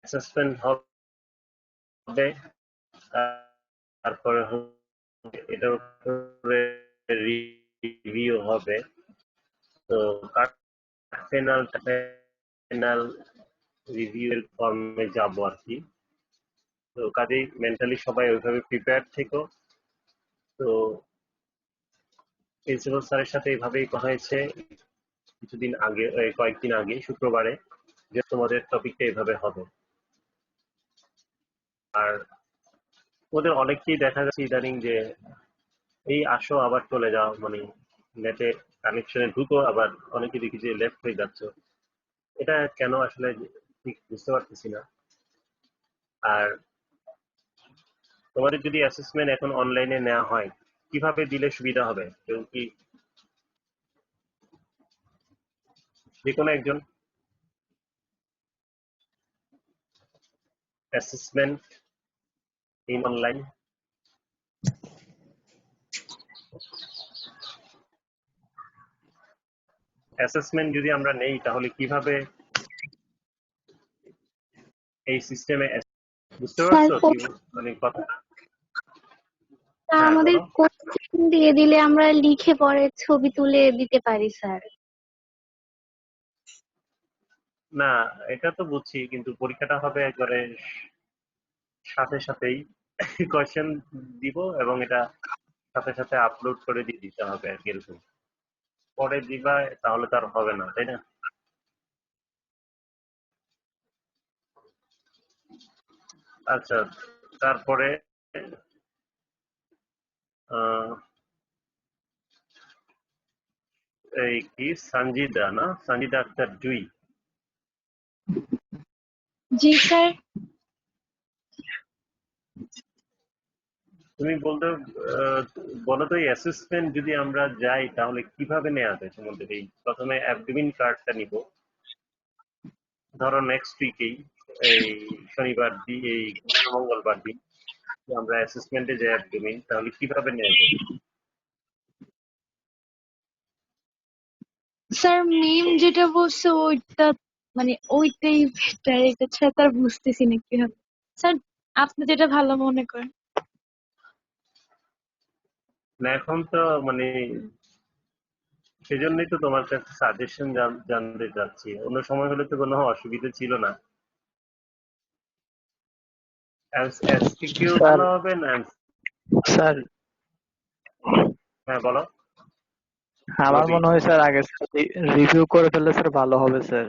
Assessment হবে, তারপরে এটার উপরে রিভিউ হবে। তো ফাইনাল ফাইনাল রিভিউ এর ফর্মে যাব আর কি। তো কাজেই মেন্টালি সবাই ওইভাবে প্রিপেয়ার থেকো। তো প্রিন্সিপাল স্যারের সাথে এইভাবেই কথা হয়েছে কিছুদিন আগে, কয়েকদিন আগে শুক্রবারে, যে তোমাদের টপিকটা এইভাবে হবে। আর ওদের অনেককেই দেখা যাচ্ছে ইদানিং যে এই আসো আবার চলে যাও, মানে নেটে কানেকশনে ঢুকো আবার অনেকে দেখি যে লেফট হয়ে যাচ্ছে। এটা কেন আসলে ঠিক বুঝতে পারতেছি না। আর তোমাদের যদি অ্যাসেসমেন্ট এখন অনলাইনে নেওয়া হয়, কিভাবে দিলে সুবিধা হবে? কেউ কি, যে কোনো একজন অ্যাসেসমেন্ট ইন অনলাইন, অ্যাসেসমেন্ট যদি আমরা নেই তাহলে কিভাবে এই সিস্টেমে, বুঝতে স্যার পারছো কি মানে কথা? হ্যাঁ আমাদের বলো। কোশ্চেন দিয়ে দিলে আমরা লিখে পরে ছবি তুলে দিতে পারি স্যার। না, এটা তো বুঝছি, কিন্তু পরীক্ষাটা হবে একবারে সাথে সাথেই কোয়েশ্চেন দিব এবং এটা সাথে সাথে আপলোড করে দিয়ে দিতে হবে আর কি, এরকম পরে দিবা তাহলে তো আর হবে না, তাই না? আচ্ছা, তারপরে আহ, এই কি সঞ্জিদা, না সঞ্জিদা আক্তার জুই, জি স্যার। তুমি বলতে বলো তো, এই অ্যাসেসমেন্ট যদি আমরা যাই তাহলে কিভাবে নেওয়া যায়? তোমাদের এই প্রথমে অ্যাডমিন কার্ডটা নিব, ধরো নেক্সট উইকেই, এই শনিবার দিন, এই মঙ্গলবার দিন আমরা অ্যাসেসমেন্টে যাই অ্যাডমিন, তাহলে কিভাবে নেওয়া যায়? স্যার মেম যেটা বলছে ওইটা মানে ওইটাই বেটার, এটা ছাড়া তার বুঝতেছি না কি হবে। স্যার আপনি যেটা ভালো মনে করেন। না এখন তো মানে সেজন্যই তো তোমার কাছে সাজেশন জানতে চাচ্ছি, অন্য সময় হলে তো কোনো অসুবিধা ছিল না। এসকিকিউ স্যার ভালো হবে না? স্যার হ্যাঁ বলো। আমার রবি, মনে হয় স্যার আগে রিভিউ করে ফেললে স্যার ভালো হবে স্যার।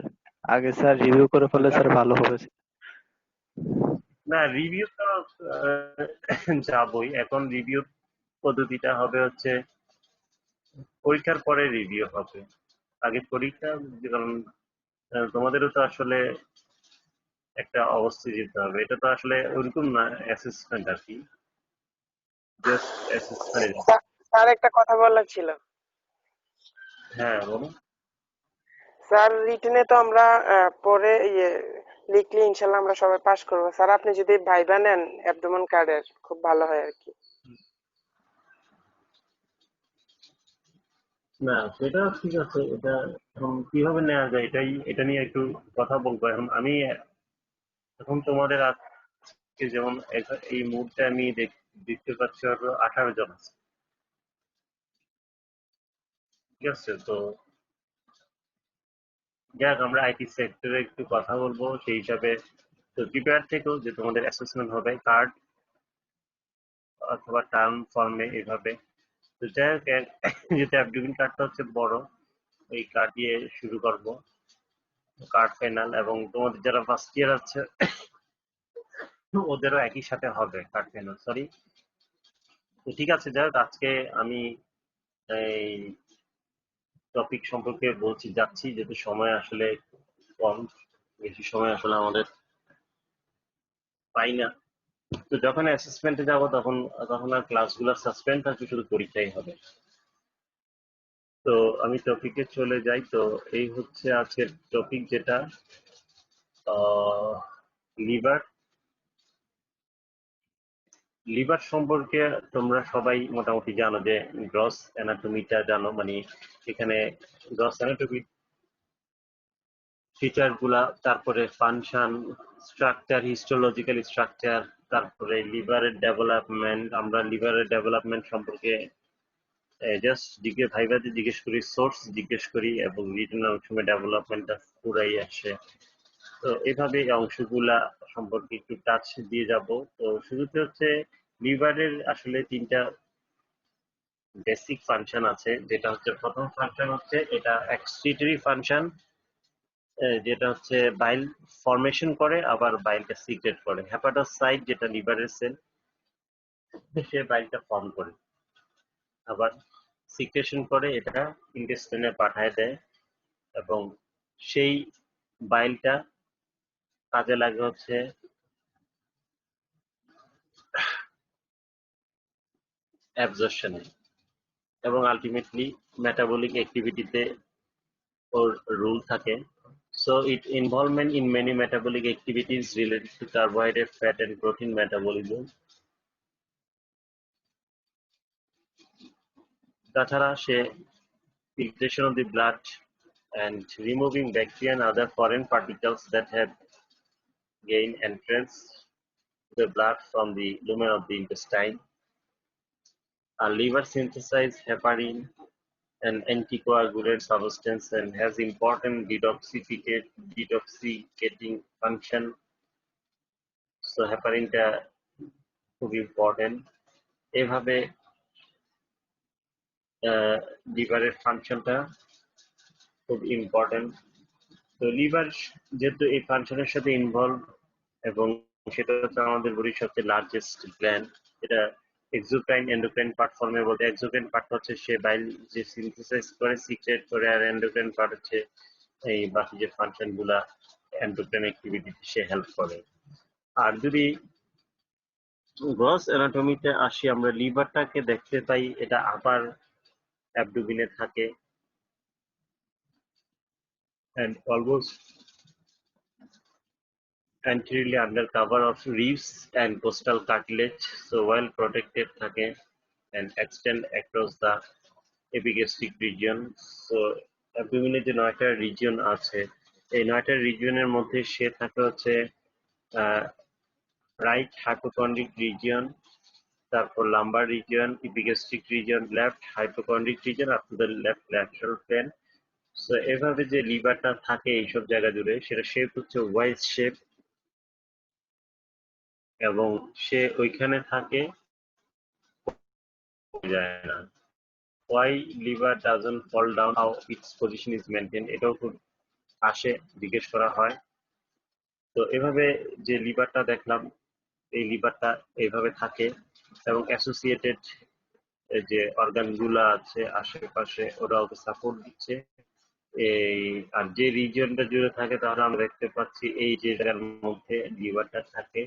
আগে স্যার রিভিউ করে ফেললে স্যার ভালো হবে। না রিভিউ তো যাবই। এখন রিভিউ পদ্ধতিটা হবে হচ্ছে পরীক্ষার পরে রিভিউ হবে, আগে পরীক্ষা, কারণ তোমাদেরও তো আসলে একটা অবস্থা যেতে হবে, এটা তো আসলে ওরকম না অ্যাসেসমেন্ট আর কি, জাস্ট অ্যাসেসমেন্ট। স্যার একটা কথা বলার ছিল। হ্যাঁ বলো। স্যার রিটেনে তো আমরা পরে লিখলে ইনশাল্লাহ আমরা সবাই পাস করবো। স্যার আপনি যদি ভাইবা নেন অ্যাবডোমেন কার্ডের খুব ভালো হয় আর কি। না সেটা ঠিক আছে, এটা এখন কিভাবে নেওয়া যায় এটা নিয়ে একটু কথা বলবো। এখন আমি এখন তোমাদের আজকে যেমন এই মুহূর্তে আমি দেখতে পাচ্ছি আরো 18 জন আছে, ঠিক আছে? তো যাক, আমরা আইটি সেক্টরে একটু কথা বলবো সেই হিসাবে। তো প্রিপেয়ার থেকেও যে তোমাদের অ্যাসেসমেন্ট হবে কার্ড অথবা টার্ম ফর্মে এভাবে। তো যাই হোক, যেহেতু অ্যাডমিন কার্ডটা হচ্ছে বড়, এই কার্ড দিয়ে শুরু করব, কার্ড ফাইনাল, এবং তোমাদের যারা ফার্স্ট ইয়ার আছে ওদেরও একই সাথে হবে কার্ড ফাইনাল, সরি। তো ঠিক আছে, যাই হোক, আজকে আমি এই টপিক সম্পর্কে বলছি যাচ্ছি, যেহেতু সময় আসলে কম, বেশি সময় আসলে আমাদের পাই না। তো যখন অ্যাসেসমেন্টে যাব তখন তখন আর ক্লাসগুলো সাসপেন্ড থাকবে, শুধু পরীক্ষাই হবে। তো আমি টপিকে চলে যাই। তো এই হচ্ছে আজকের টপিক, যেটা লিভার। লিভার সম্পর্কে তোমরা সবাই মোটামুটি জানো যে গ্রস অ্যানাটমিটা জানো, মানে এখানে গ্রস অ্যানাটমি ফিচার গুলা, তারপরে ফাংশন, স্ট্রাকচার, হিস্টোলজিক্যাল স্ট্রাকচার, তারপরে লিভারের ডেভেলপমেন্ট। আমরা লিভারের ডেভেলপমেন্ট সম্পর্কে জাস্ট ভাইভাতে জিজ্ঞেস করি, সোর্স জিজ্ঞেস করি, এবং রিটার্ন অনেক সময় ডেভেলপমেন্টটা পুরাই আসে। তো এইভাবে এই অংশগুলা সম্পর্কে একটু টাচ দিয়ে যাব। তো শুরুতে হচ্ছে লিভারের আসলে তিনটা বেসিক ফাংশন আছে, যেটা হচ্ছে প্রথম ফাংশন হচ্ছে এটা এক্সক্রিটরি ফাংশন, যেটা হচ্ছে বাইল ফর্মেশন করে আবার বাইলটা সিক্রেট করে। হেপাটোসাইট যেটা লিভারের সেল, সে বাইলটা ফর্ম করে আবার সিক্রেশন করে, এটা ইন্টেস্টাইনে পাঠায় দেয়, এবং সেই বাইলটা কাজে লাগে হচ্ছে অ্যাবজর্পশনে এবং আলটিমেটলি মেটাবলিক অ্যাক্টিভিটিতে ওর রুল থাকে। So it involvement in many metabolic activities related to carbohydrate, fat and protein metabolism. তাছাড়া সে filtration of the blood and removing bacteria and other foreign particles that have gained entrance to the blood from the lumen of the intestine. A liver synthesizes heparin, an anticoagulant substance, and has important detoxificating function. So হেপারিনটা খুব important. এভাবে লিভারের ফাংশনটা খুব important. তো liver যেহেতু এই ফাংশনের সাথে ইনভলভ, এবং সেটা হচ্ছে আমাদের বডির সবচেয়ে লার্জেস্ট গ্ল্যান্ড। এটা এক্সোক্রাইন এন্ডোক্রাইন পার্ট ফর্মে বলতে, এক্সোক্রাইন পার্ট হচ্ছে সে বাইল যে সিনথেসাইজ করে, সিক্রেট করে, আর এন্ডোক্রাইন পার্ট হচ্ছে এই বাকি যে ফাংশন গুলা এন্ডোক্রাইন অ্যাক্টিভিটিতে সে হেল্প করে। আর যদি গ্রস অ্যানাটমিতে আসি, আমরা লিভারটাকে দেখতে পাই এটা আপার অ্যাবডোমিনে থাকে and almost anteriorly under cover of ribs and costal cartilage, so well protected থাকে and extend across the epigastric region. So অ্যাবডোমিনে যে 9টা রিজিয়ন আছে, এই 9টা রিজিয়নের মধ্যে সে থাকে হচ্ছে রাইট হাইপোকন্ড্রিক রিজিয়ন, তারপর lumbar region, epigastric region, left hypochondriac region up to the left lateral plane. So এভাবে যে লিভারটা থাকে এইসব জায়গা জুড়ে, সেটা শেপ হচ্ছে ওয়াইজ শেপ, এবং সে ওইখানে থাকে, যায় না। Why liver doesn't fall down, how its position is maintained, এটাও খুব আসে, জিজ্ঞেস করা হয়। তো এভাবে যে লিভারটা দেখলাম, এই লিভারটা এইভাবে থাকে, এবং অ্যাসোসিয়েটেড যে অর্গান গুলা আছে আশেপাশে, ওরা ওকে সাপোর্ট দিচ্ছে। এই আর যে রিজিয়নটা জুড়ে থাকে, তাহলে আমরা দেখতে পাচ্ছি এই যে জায়গার মধ্যে লিভারটা থাকে।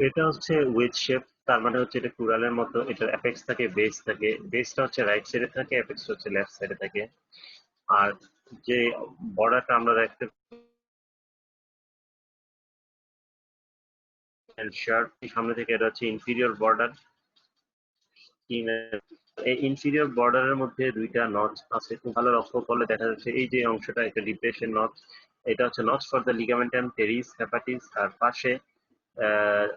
এটা হচ্ছে ওয়েজ শেপ, তার মানে হচ্ছে এটা কুড়ালের মতো, এটার অ্যাপেক্স থাকে, বেস থাকে। বেসটা হচ্ছে রাইট সাইডে থাকে, অ্যাপেক্স হচ্ছে লেফট সাইডে থাকে। আর যে বর্ডারটা আমরা দেখতে শার্ট সামনে থেকে, এটা হচ্ছে ইনফিরিয়র বর্ডার। এই ইনফিরিয়র বর্ডারের মধ্যে দুইটা নচ আছে, খুব ভালো লক্ষ্য করলে দেখা যাচ্ছে এই যে অংশটা, একটা ডিপ্রেশন নচ, এটা হচ্ছে notch for the ligamentum teres hepatis. আর পাশে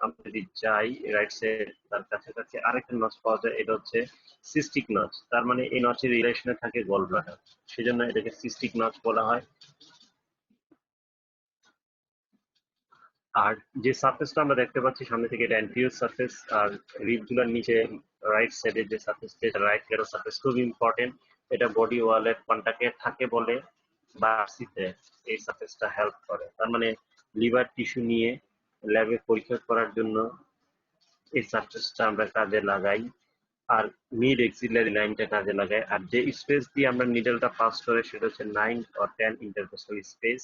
আমরা যদি যাই রাইট সাইড, তার কাছাকাছি আরেকটা নচ পাওয়া যায়, এটা হচ্ছে সিস্টিক নচ। তার মানে এই নচের রিলেশনে থাকে গল ব্লাডার, সেজন্য এটাকে সিস্টিক নচ বলা হয়। আর যে সারফেসটা আমরা দেখতে পাচ্ছি সামনে থেকে, এটা অ্যান্টিরিয়র সারফেস। আর রিব গুলোর নিচে রাইট সাইডে যে সারফেসটা, এটা রাইট ক্যারো সারফেস, খুব ইম্পর্টেন্ট। এটা বডি ওয়ালের কন্টাক্টে থাকে বলে বায়োপসিতে এই সারফেসটা হেল্প করে। তার মানে লিভার টিস্যু নিয়ে ল্যাবে পরীক্ষা করার জন্য এই সারফেসটা আমরা কাজে লাগাই। আর মিড এক্সিলারি লাইনটা কাজে লাগাই। আর যে স্পেস দিয়ে আমরা নিডলটা পাস করে, সেটা হচ্ছে 9 or 10 ইন্টারকোস্টাল স্পেস।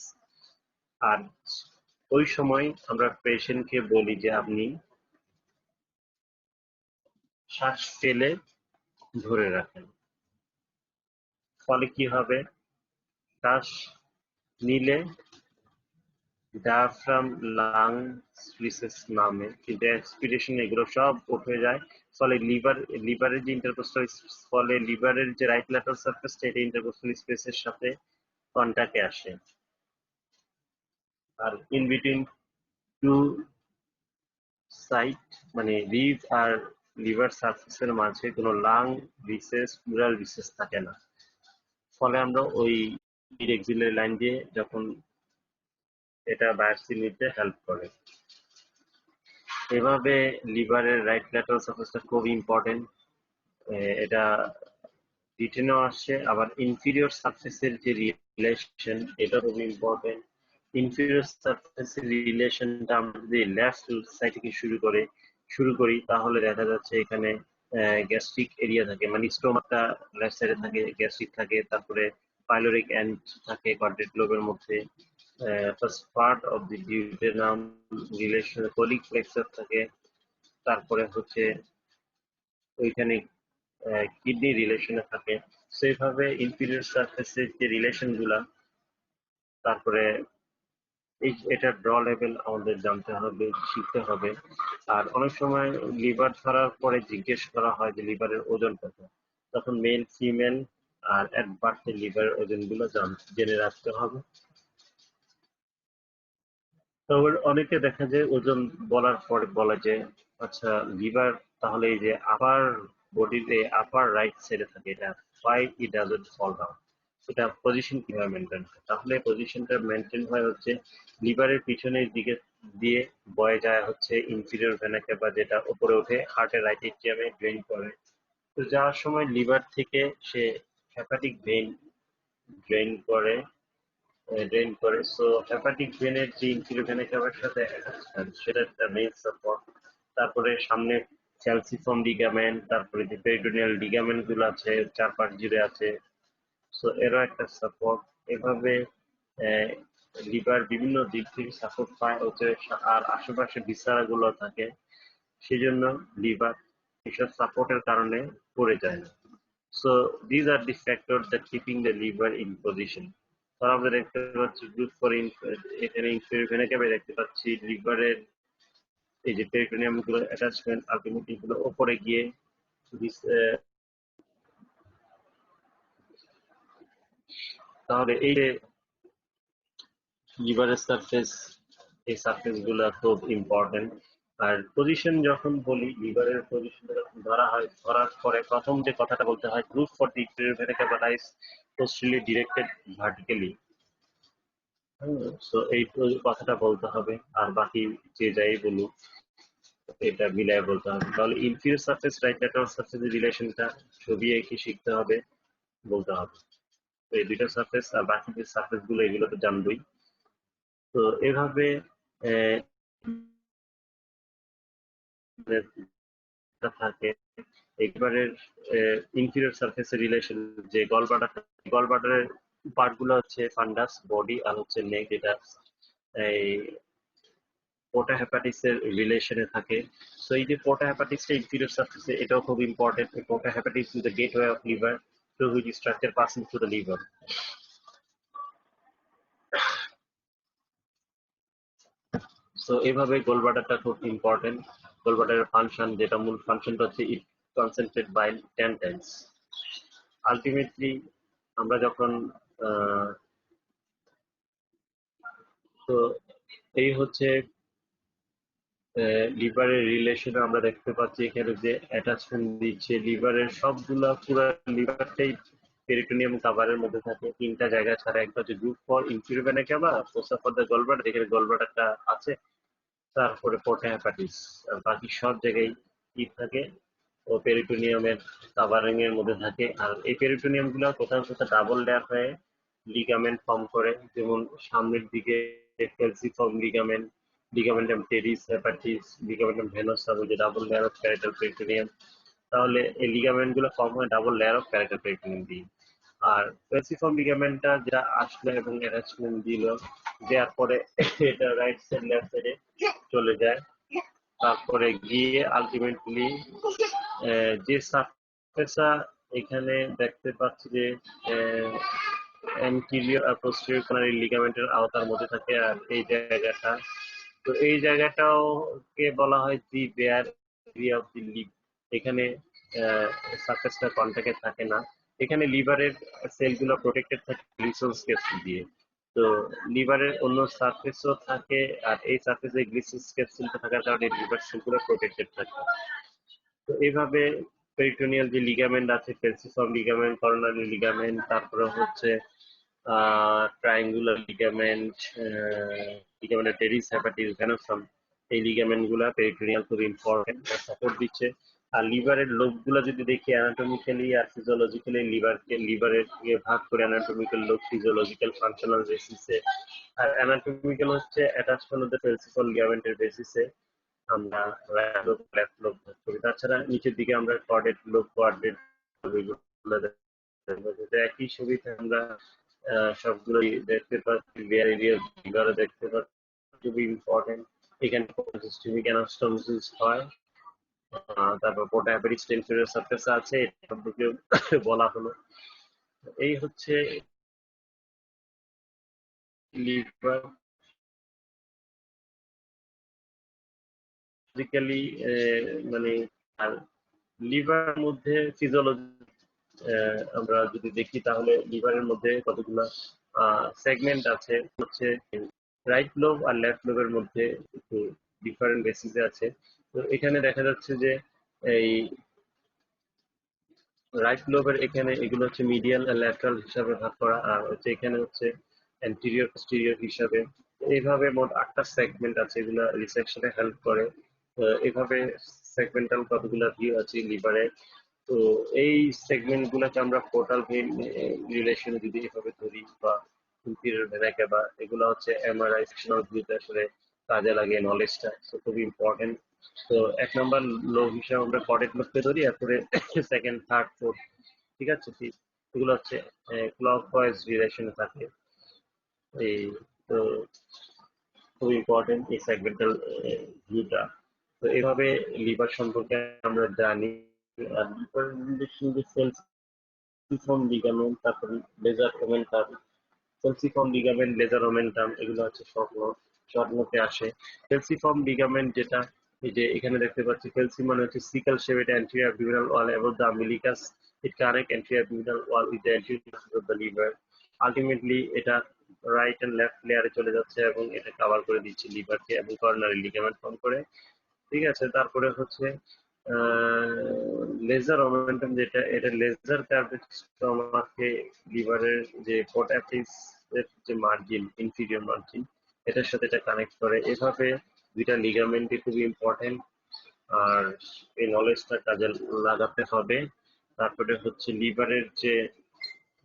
আর ওই সময় আমরা পেশেন্টকে বলি যে আপনি শ্বাস ফেলে ধরে রাখেন। ফলে কি হবে, শ্বাস নিলে ডায়াফ্রাম, লাংস, রিসেস নামে, কিন্তু এক্সপিরেশন এগুলো সব উঠে যায়। ফলে লিভারের যে ইন্টারকোস্টাল, ফলে লিভারের যে রাইট ল্যাটারাল সারফেসটা এটা ইন্টারকোস্টাল স্পেসের সাথে কন্টাক্টে আসে। আর ইন বিটুইন টু সাইট মানে রিভ আর লিভার সারফেসের মাঝে কোনো লাং রিসেস, প্লুরাল রিসেস থাকে না। ফলে আমরা ওই এক্সিলারি লাইন দিয়ে যখন এটা বায়োপসি নিতে হেল্প করে। এভাবে লিভারের রাইট ল্যাটারাল সারফেসটা খুব ইম্পর্টেন্ট। এটা রিটেনও আসছে, আবার ইনফিরিয়র সারফেসের যে রিলেশন এটা খুব ইম্পর্টেন্ট। ইনফিরিয়র সারফেসের রিলেশনটা আমরা যদি লেফট সাইড থেকে শুরু করি তাহলে দেখা যাচ্ছে এখানে গ্যাস্ট্রিক এরিয়া থাকে, মানে স্টোমাকটা লেফট সাইডে থাকে, গ্যাস্ট্রিক থাকে, তারপরে পাইলোরিক এন্ড থাকে কোয়াড্রেট লোবের মধ্যে। First part of the duodenum relation colic plexus থাকে, তারপরে হচ্ছে ওইখানে কিডনি রিলেশনে থাকে। সেইভাবে ইনফিরিয়র সারফেসের যে রিলেশন গুলা, তারপরে এটার ড্র লেভেল আমাদের জানতে হবে, শিখতে হবে। আর অনেক সময় লিভার ধরার পরে জিজ্ঞেস করা হয় যে লিভারের ওজন কত, তখন মেল ফিমেল আর অ্যাট বার্থের লিভারের ওজন গুলো জেনে রাখতে হবে। তবে অনেকে দেখা যায় ওজন বলার পরে বলে যে আচ্ছা লিভার তাহলে এই যে আপার বডির আপার রাইট সাইডে থাকে, এটা why it doesn't fall down, এটা পজিশন কিভাবে মেনটেন হয়? তাহলে পজিশনটা মেনটেন হয় হচ্ছে লিভারের পিছনের দিকে দিয়ে বয়ে যায় হচ্ছে ইনফিরিয়র ভেনা ক্যাভা, যেটা উপরে উঠে হার্টের রাইট এটিএমে ড্রেন করে। তো যাওয়ার সময় লিভার থেকে সে হেপাটিক ভেইন ড্রেন করে সো হেপাটিক ভেনের যে ইনফিরিয়র ভেনা ক্যাভার সাথে attachment, সেটা একটা মেইন সাপোর্ট। তারপরে সামনে ক্যালসিফর্ম লিগামেন্ট, তারপরে যে পেরিটোনিয়াল লিগামেন্ট গুলো আছে চারপাশ জুড়ে আছে, সো এরও একটা সাপোর্ট। এভাবে লিভার বিভিন্ন দিক থেকে সাপোর্ট পায় হচ্ছে, আর আশেপাশে ভিসারা গুলো থাকে, সেজন্য লিভার এসব সাপোর্টের কারণে পড়ে যায় না। So these are the factor that keeping the liver in position. তাহলে আমরা দেখতে পাচ্ছি গ্রুপ ফর এখানে ইনফেরিয়র ভেনা ক্যাভা দেখতে পাচ্ছি, লিভারের এই যে পেরিটোনিয়াম গুলো অ্যাটাচমেন্ট আলটিমেটলি গুলো উপরে গিয়ে তাহলে এই যে লিভারের সারফেস, এই সারফেস গুলা খুব ইম্পর্টেন্ট। আর পজিশন যখন বলি, লিভারের পজিশন যখন ধরা হয়, ধরার পরে প্রথম যে কথাটা বলতে হয়, groove for the vena cava lies posteriorly directed vertically. So এই কথাটা বলতে হবে, আর বাকি যে যাই বলুক এটা মিলাই বলতে হবে। তাহলে ইনফিরিয়র সারফেস রাইট ল্যাটারাল সারফেসের রিলেশনটা ছবি এঁকে শিখতে হবে, বলতে হবে। তো এই দুইটা সারফেস আর বাকি যে সারফেস গুলো এগুলো তো জানবই। তো এভাবে থাকে একেবারের ইনফিরিয়র সারফেসের রিলেশন, যে গলব্লাডারের পার্ট গুলো হচ্ছে ফান্ডাস, বডি আর হচ্ছে নেক, যেটা এই পোর্টা হেপাটিস এর রিলেশনে থাকে। সো এই যে পোর্টা হেপাটিসটা ইনফিরিয়র সারফেসে, এটাও খুব important. Porta hepatis is the gateway of liver through which structure passing through the liver. So এইভাবে গোলব্লাডারটা খুব ইম্পর্টেন্ট। গোলব্লাডারের ফাংশন, যেটা মূল ফাংশনটা হচ্ছে ইট কনসেন্ট্রেট বাইল 10 টাইমস। আলটিমেটলি আমরা যখন তো এই হচ্ছে লিভারের রিলেশন আমরা দেখতে পাচ্ছি এখানে যে অ্যাটাচমেন্ট দিচ্ছে লিভারের সবগুলা, পুরো লিভারটাই পেরিটোনিয়াম কাভারের মধ্যে থাকে, তিনটা জায়গা ছাড়া। একটা হচ্ছে groove for inferior vena cava, fossa for the gallbladder, এখানে গলব্লাডারটা আছে, তারপরে পোর্টা হেপাটিস, আর বাকি সব জায়গায় কি থাকে ও পেরিটোনিয়ামের কাভারিং এর মধ্যে থাকে। আর এই পেরিটোনিয়াম গুলো কোথাও কোথাও ডাবল লেয়ার হয়ে লিগামেন্ট ফর্ম করে, যেমন সামনের দিকে ক্যালসিফর্ম লিগামেন্ট, লিগামেন্টাম টেরিস হেপাটিস, লিগামেন্টাম ভেনোসা, যে double layer of parietal peritoneum. তাহলে এই লিগামেন্ট গুলো ফর্ম হয় double layer of parietal peritoneum দিয়ে। আর ক্যালসিফর্ম লিগামেন্টটা যেটা আসলে এবং অ্যাটাচমেন্ট দিল, দেওয়ার পরে এটা রাইট সাইড লেফট সাইডে চলে যায়, তারপরে গিয়ে আলটিমেটলি যে সারফেসটা এখানে দেখতে পাচ্ছি যে অ্যান্টিরিয়র আর পোস্টেরিয়র কোনারি লিগামেন্টের আওতার মধ্যে থাকে। আর এই জায়গাটা, তো এই জায়গাটাও কে বলা হয় the bare area of the liver. এখানে সারফেসটা কন্টাক্টে থাকে না। এখানে লিভারের সেলগুলো প্রোটেক্টেড থাকে গ্লিসন্স ক্যাপসুল দিয়ে। তো লিভারের অন্য সারফেসও থাকে, আর এই সারফেসে গ্লিসন্স ক্যাপসুলটা থাকার কারণে লিভার সেলগুলো প্রোটেক্টেড থাকে। তো এইভাবে পেরিটোনিয়াল যে লিগামেন্ট আছে, ফেলসিফর্ম লিগামেন্ট, করোনারি লিগামেন্ট, তারপরে হচ্ছে ট্রায়াঙ্গুলার লিগামেন্ট, লিগামেন্ট টেরিস, হেপাটিস, ভেনোসাম, এই লিগামেন্ট গুলা পেরিটোনিয়াল খুব ইম্পর্টেন্ট, সাপোর্ট দিচ্ছে। আর লিভারের লোব গুলা যদি দেখি অ্যানাটমিক্যালি আর ফিজিওলজিক্যালি, লিভারের ভাগ করে অ্যানাটমিক্যাল লোব, ফিজিওলজিক্যাল ফাংশনাল বেসিসে। আর অ্যানাটমিক্যাল হচ্ছে অ্যাটাচমেন্ট অফ দ্য ফেলসিফর্ম লিগামেন্টের বেসিসে আমরা রাইট লোব, লেফট লোব ভাগ করি। তাছাড়া নিচের দিকে আমরা কর্ডেট লোব, কোয়াড্রেট একই সুবিধা আমরা সবগুলো দেখতে পাচ্ছি। বেয়ার এরিয়া লিভারও দেখতে পাচ্ছি, খুবই ইম্পর্টেন্ট। এখানে সিস্টেমিক অ্যানাস্টোমোসিস হয়। তারপর পোর্টাইপেরিক টেনসিলের সারফেস আছে, এটা সম্পর্কে বলা হলো। এই হচ্ছে লিভার। ফিজিক্যালি মানে, আর লিভারের মধ্যে ফিজিওলজি আমরা যদি দেখি তাহলে লিভারের মধ্যে কতগুলো সেগমেন্ট আছে। হচ্ছে রাইট লোব আর লেফট লোবের মধ্যে একটু ডিফারেন্ট বেসিসে আছে। তো এখানে দেখা যাচ্ছে যে এই রাইট লোবের এখানে এগুলো হচ্ছে মিডিয়াল আর ল্যাটারাল হিসাবে ভাগ করা, আর হচ্ছে এখানে হচ্ছে অ্যান্টিরিয়র পোস্টেরিয়র হিসাবে। এইভাবে মোট 8টা সেগমেন্ট আছে, এগুলো রিসেকশনে হেল্প করে। এভাবে সেগমেন্টাল কতগুলো ভিউ আছে লিভারে। তো এই সেগমেন্ট গুলাকে আমরা পোর্টাল ভেন রিলেশনে যদি এভাবে ধরি, বা ইনফিরিয়র ভেনা ক্যাভা, এগুলো হচ্ছে এমআরআই সেকশনাল ভিউতে আসলে কাজে লাগে নলেজটা, তো খুবই ইম্পর্টেন্ট। তো 1 নম্বর লোব হিসাবে আমরা কর্ডেট লোবকে ধরি, এরপরে সেকেন্ড, থার্ড, ফোর্থ, ঠিক আছে। এগুলো হচ্ছে ক্লকওয়াইজ ডিরেকশনে থাকে। এই, তো খুব ইম্পর্টেন্ট এই সেগমেন্টাল ভিউটা। তো এভাবে লিভার সম্পর্কে আমরা জানি। আর লিভার রিলেশন যে সেলসিফর্ম লিগামেন্ট, তারপর laser omentum, সেলসিফর্ম ligament, laser omentum, এগুলো হচ্ছে স্বপ্নতে আসে। সেলসিফর্ম লিগামেন্ট যেটা, এই যে এখানে দেখতে পাচ্ছি, ফেলসি মানে হচ্ছে সিকল শেপ, এটা anterior abdominal wall above the umbilicus, it connect anterior abdominal wall with the anterior surface of the liver. Ultimately এটা রাইট এন্ড লেফট লেয়ারে চলে যাচ্ছে এবং এটা কভার করে দিচ্ছে লিভারকে, এবং কর্নারি লিগামেন্ট ফর্ম করে, ঠিক আছে। তারপরে হচ্ছে লেজার মোমেন্টাম, যেটা এটা লেজার কার্ভেট স্টমাকে লিভারের যে পোর্টাইপিস এর যে মার্জিন, ইনফিরিয়র মার্জিন, এটার সাথে এটা কানেক্ট করে। এভাবে দুইটা লিগামেন্টই খুবই ইম্পর্টেন্ট, আর এই নলেজটা কাজে লাগাতে হবে। তারপরে হচ্ছে লিভারের যে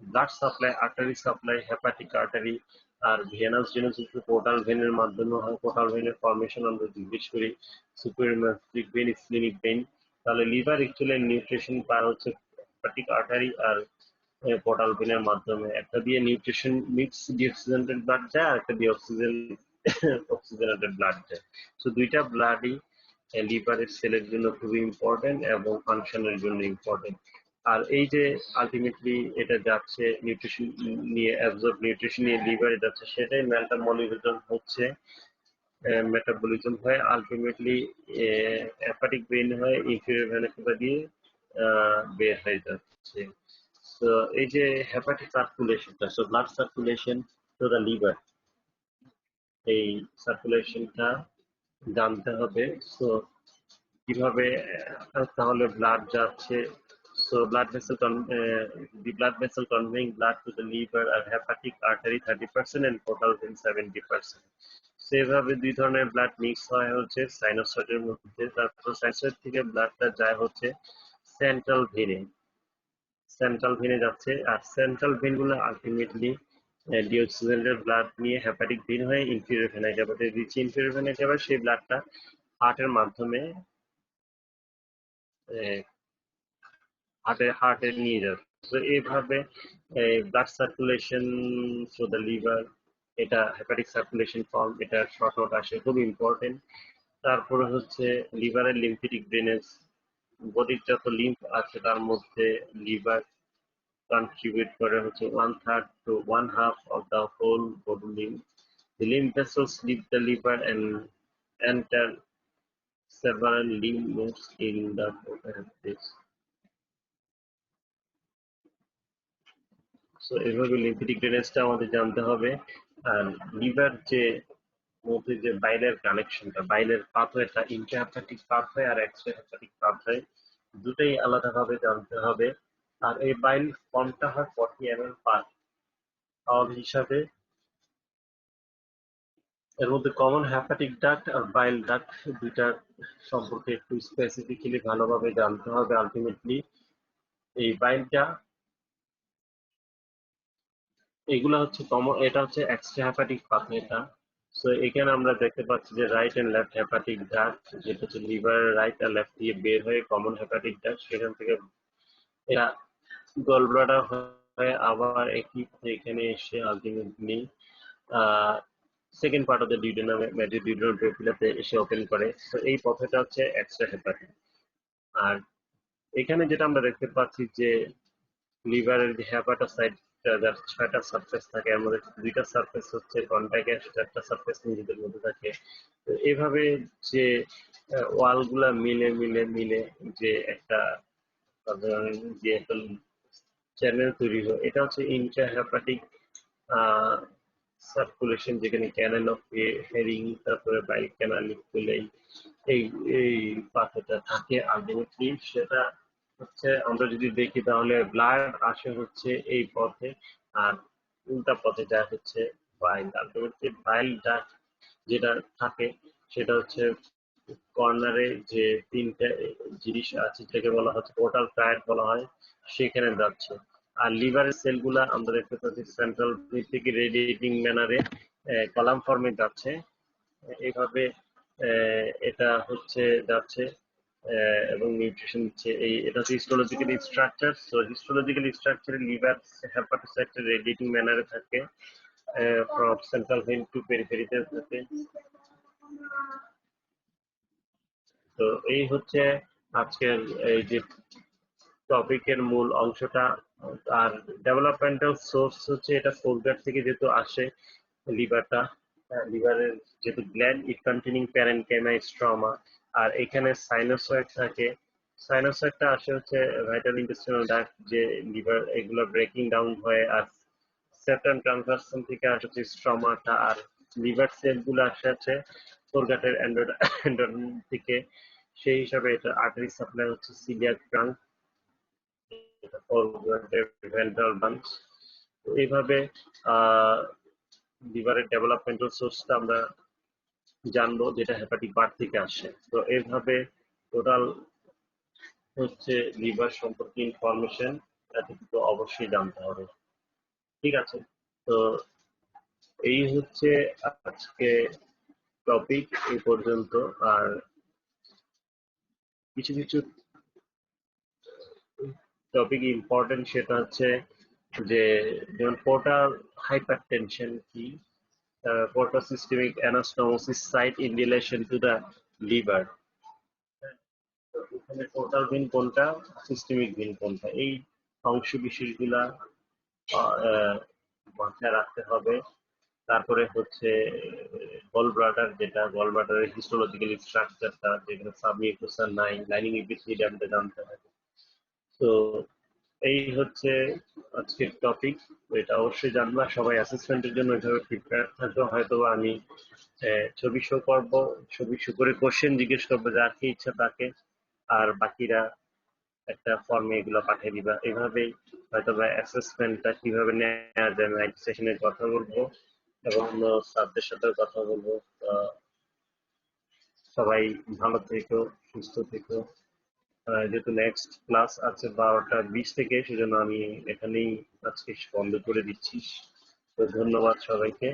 blood supply, artery supply, hepatic artery আর ভেনাস জেনেসিস পোর্টাল ভেনের মাধ্যমে হয়। পোর্টাল ভেনের ফর্মেশন আমরা জিজ্ঞেস করি, সুপারমাস্টিক ভেন, স্প্লিনিক ভেন। তাহলে লিভার অ্যাকচুয়ালি নিউট্রিশন পার হচ্ছে হেপাটিক আর্টারি আর পোর্টাল ভেনের মাধ্যমে। একটা দিয়ে নিউট্রিশন মিক্স ডিঅক্সিজেনেটেড ব্লাড যায়, আর একটা দিয়ে অক্সিজেনেটেড ব্লাড যায়। তো দুইটা ব্লাডই লিভারের সেলের জন্য খুবই ইম্পর্টেন্ট এবং ফাংশনের জন্য ইম্পর্টেন্ট। আর এই যে আলটিমেটলি এটা যাচ্ছে নিউট্রিশন নিয়ে, অ্যাবজর্ব নিউট্রিশন নিয়ে লিভারে যাচ্ছে, সেটাই মেটাবলিজম হচ্ছে, মেটাবলিজম হয় আলটিমেটলি হেপাটিক ভেন হয়, ইনফিরিয়র ভেনা ক্যাভা দিয়ে বের হয়ে যাচ্ছে। তো এই যে হেপাটিক সার্কুলেশনটা, so blood circulation to the liver, এই সার্কুলেশনটা জানতে হবে। সো কিভাবে তাহলে ব্লাড যাচ্ছে? So the blood vessel conveying blood to the liver R hepatic artery 30% and portal vein 70%. সেভাবে দুই ধরনের ব্লাড মিক্স হয় হচ্ছে সাইনোসয়েডের মধ্যে। তারপর সাইনোসয়েড থেকে ব্লাডটা যায় হচ্ছে সেন্ট্রাল ভেনে, যাচ্ছে। আর সেন্ট্রাল ভেন গুলো আলটিমেটলি ডিঅক্সিজেনেটেড ব্লাড নিয়ে হেপাটিক ভেন হয়ে ইনফিরিয়র ভেনা ক্যাভাতে দিচ্ছে। ইনফিরিয়র ভেনা ক্যাভা সেই ব্লাডটা হার্টের মাধ্যমে হার্টে নিয়ে যাচ্ছে। তো এইভাবে blood circulation through the liver, এটা হেপাটিক সার্কুলেশন ফর্ম, এটা শর্ট নোট আসে, খুব ইম্পর্টেন্ট। তারপরে হচ্ছে লিভারের লিম্ফেটিক ড্রেনেজ, বডির যত লিম্ফ আছে তার মধ্যে লিভার contribute করে হচ্ছে 1/3 to 1/2 of the whole body limb. The lymph vessels leave the liver and enter several lymph nodes in the this. So এইভাবে লিম্ফেটিক ড্রেনেজটা আমাদের জানতে হবে। আর লিভার যে মধ্যে যে বাইলের কানেকশনটা, বাইলের পাথওয়েটা ইন্ট্রাহেপাটিক পাথওয়ে আর এক্সট্রাহেপাটিক পাথওয়ে দুটোই আলাদাভাবে জানতে হবে। আর এই বাইল ফর্মটা হয় 40 ml পার আওয়ার হিসাবে। এর মধ্যে কমন হেপাটিক ডাক্ট আর বাইল ডাক্ট দুইটার সম্পর্কে একটু স্পেসিফিক্যালি ভালোভাবে জানতে হবে। আলটিমেটলি এই বাইলটা এগুলা হচ্ছে কমন, এটা হচ্ছে এক্সট্রা হেপাটিক পাথওয়েটা। সো এখানে আমরা দেখতে পাচ্ছি যে right and left hepatic duct, যেটা হচ্ছে লিভার রাইট আর লেফট দিয়ে বের হয়ে কমন হেপাটিক ডাক্ট, সেখান থেকে এটা গল ব্লাডার হয়ে আবার একই এখানে এসে ultimately second part of the duodenum major duodenal পেপিলাতে এসে ওপেন করে। তো এই পথটা হচ্ছে এক্সট্রা হেপাটিক। আর এখানে যেটা আমরা দেখতে পাচ্ছি যে লিভারের যে হেপাটোসাইট যার 6টা সারফেস থাকে, এর মধ্যে 2টা সারফেস হচ্ছে কন্টাক্ট, 4টা সারফেস নিজেদের মধ্যে থাকে। তো এইভাবে যে ওয়াল গুলা মিলে মিলে মিলে যে একটা যে একটা চ্যানেল তৈরি হয়, এটা হচ্ছে ইন্ট্রাহেপাটিক সার্কুলেশন, যেখানে ক্যানেল অফ হেরিং, তারপরে বাইল ক্যানাল ইকুলেই এই এই পাথেটা থাকে। আলটিমেটলি সেটা হচ্ছে আমরা যদি দেখি তাহলে ব্লাড আসে হচ্ছে এই পথে, আর উল্টা পথে যায় হচ্ছে বাইল। আলটিমেটলি বাইল ডাক্ট যেটা থাকে সেটা হচ্ছে কর্নারে যে 3টে জিনিস আছে, যেটাকে বলা হচ্ছে পোর্টাল ট্রায়াড বলা হয়, সেখানে যাচ্ছে। আর লিভারের সেলগুলা আমরা দেখতে পাচ্ছি সেন্ট্রাল থেকে রেডিয়েটিং ম্যানারে কলাম ফর্মে যাচ্ছে। এইভাবে এটা হচ্ছে যাচ্ছে এবং নিউট্রিশন দিচ্ছে। এটা হচ্ছে হিস্টোলজিক্যাল স্ট্রাকচার। সো হিস্টোলজিক্যাল স্ট্রাকচারে লিভার হেপাটোসাইট রেডিয়েটিং ম্যানারে থাকে, ফ্রম সেন্ট্রাল ভেইন টু পেরিফেরিতে থাকে। তো এই হচ্ছে আজকের এই যে টপিকের মূল অংশটা। আর ডেভেলপমেন্টাল সোর্স হচ্ছে এটা ফোরগার্ড থেকে যেহেতু আসে লিভারটা, লিভারের যেহেতু গ্ল্যান্ড ইট কন্টেনিং প্যারেনকাইমা স্ট্রমা, আর এখানে সাইনোসয়েড থাকে। সাইনোসয়েডটা আসে হচ্ছে ভাইটাল ইন্টেস্টিনাল ডাক্ট, যে লিভার এগুলো ব্রেকিং ডাউন হয়, আর সেপ্টাম ট্রান্সভার্সাম থেকে আসে হচ্ছে স্ট্রমাটা, আর লিভার সেলগুলো আসে হচ্ছে ফোরগাটের এন্ডোডার্ম থেকে। সেই হিসাবে এটা আর্টারি সাপ্লাই হচ্ছে সিলিয়াক ট্রাঙ্ক, ভেন্ট্রাল বাঞ্চ। এইভাবে লিভারের ডেভেলপমেন্টাল সোর্সটা আমরা জানবো, যেটা হেপাটিক বার্থ থেকে আসে। তো এইভাবে টোটাল হচ্ছে লিভার সম্পর্কে ইনফরমেশন এতটুকু অবশ্যই জানতে হবে। ঠিক আছে, তো এই হচ্ছে আজকে টপিক এই পর্যন্ত। আর কিছু কিছু টপিক ইম্পর্টেন্ট, সেটা হচ্ছে যে যেমন পোর্টাল হাইপারটেনশন কি, portal systemic anastomosis site in relation to the liver. তো এখানে পোর্টাল ভেইন কোনটা, সিস্টেমিক ভেইন কোনটা, এই অংশ বিশেষগুলা মাথায় রাখতে হবে। তারপরে হচ্ছে গল ব্লাডার, যেটা গল ব্লাডারের হিস্টোলজিক্যাল স্ট্রাকচারটা, যেখানে সাবমিউকোসা নাই, লাইনিং এপিথেলিয়ামটা জানতে হবে। তো এই হচ্ছে আজকের টপিক। এটা অবশ্যই জানবা। সবাই অ্যাসেসমেন্টের জন্য এভাবে প্রিপেয়ার থাকবে। হয়তো আমি ছবি শো করবো, ছবি শো করে কোশ্চেন জিজ্ঞেস করবো যার কি ইচ্ছা তাকে, আর বাকিরা একটা ফর্মে এগুলো পাঠিয়ে দিবা। এইভাবেই হয়তো বা অ্যাসেসমেন্টটা কিভাবে নেওয়া যায় আমি আইটি সেশনে কথা বলবো এবং অন্য স্যারদের সাথেও কথা বলবো। সবাই ভালো থেকো, সুস্থ থেকো। যেহেতু নেক্সট ক্লাস আছে 12টা 20 থেকে, সেজন্য আমি এখানেই আজকে বন্ধ করে দিচ্ছি। তো ধন্যবাদ সবাইকে।